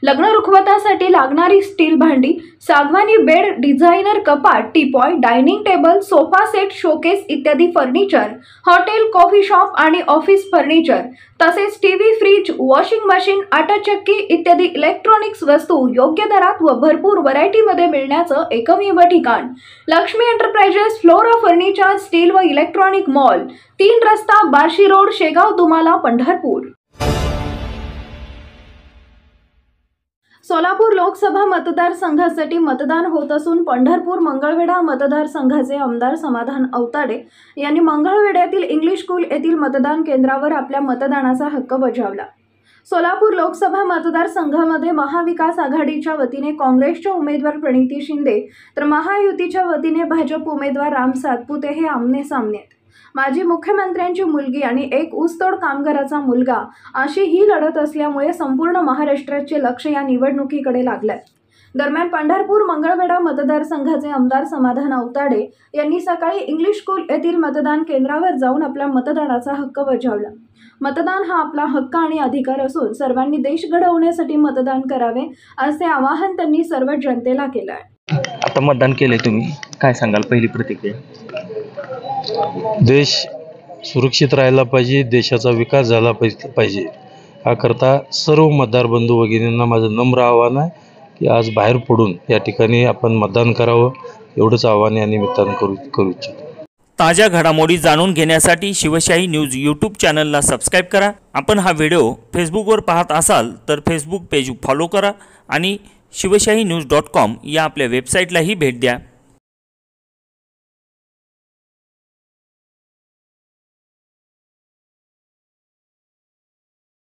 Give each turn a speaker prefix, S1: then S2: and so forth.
S1: लग्न रुखवतासाठी लागणारी स्टील भांडी, सागवानी बेड, डिझायनर कपाट, teapoy, dining table, sofa set, showcase इत्यादी फर्निचर, हॉटेल, कॉफी शॉप आणि ऑफिस फर्निचर, तसेच टीव्ही, फ्रीज, वॉशिंग मशीन, आटा चक्की इत्यादी इलेक्ट्रॉनिक्स वस्तू योग्य दरात व भरपूर व्हरायटीमध्ये मिळण्याचं एकमेव ठिकाण Lakshmi enterprises, flora furniture, steel व इलेक्ट्रॉनिक मॉल, 3 रस्ता, बार्शी रोड, शेगाव, दुमाला, पंढरपूर। सोलापूर लोकसभा मतदारसंघासाठी मतदान होत असून पंढरपूर मंगळवेढा मतदारसंघाचे आमदार समाधान अवताडे यांनी मंगळवेढ्यातील इंग्लिश स्कूल येथील मतदान केंद्रावर आपल्या मतदानाचा हक्क बजावला। सोलापूर लोकसभा मतदारसंघामध्ये महाविकास आघाडीच्या वतीने काँग्रेसचे उमेदवार प्रणिती शिंदे तर महायुतीच्या वतीने भाजप उमेदवार राम सातपुते हे आमने सामने आहेत। माजी मुख्यमंत्र्यांची मुलगी आणि एक ऊसतोड कामगाराचा मुलगा अशी ही लढत असल्यामुळे संपूर्ण महाराष्ट्राचे लक्ष या निवडणुकीकडे लागलंय। दरम्यान पंढरपूर मंगळवेढा मतदारसंघाचे आमदार समाधान अवताडे यांनी सकाळी इंग्लिश स्कूल येथील मतदान केंद्रावर जाऊन आपल्या मतदानाचा हक्क बजावला। मतदान हा आपला हक्क आणि अधिकार असून सर्वांनी देश घडवण्यासाठी मतदान करावे असे आवाहन त्यांनी सर्व जनतेला केलं आहे।
S2: आता मतदान केले तुम्ही, काय सांगाल पहिली प्रतिक्रिया?
S3: देश सुरक्षित राहायला पाहिजे, देशाचा विकास झाला पाहिजे याकरता सर्व मतदार बंधू भगिनींना माझं नम्र आव्हान आहे की आज बाहेर पडून या ठिकाणी आपण मतदान करावं, एवढंच आव्हान या निमित्तानं करू इच्छितो।
S4: ताज्या घडामोडी जाणून घेण्यासाठी शिवशाही न्यूज यूट्यूब चॅनलला सबस्क्राईब करा। आपण हा व्हिडिओ फेसबुकवर पाहत असाल तर फेसबुक पेज फॉलो करा आणि शिवशाही news.com या आपल्या वेबसाईटलाही भेट द्या।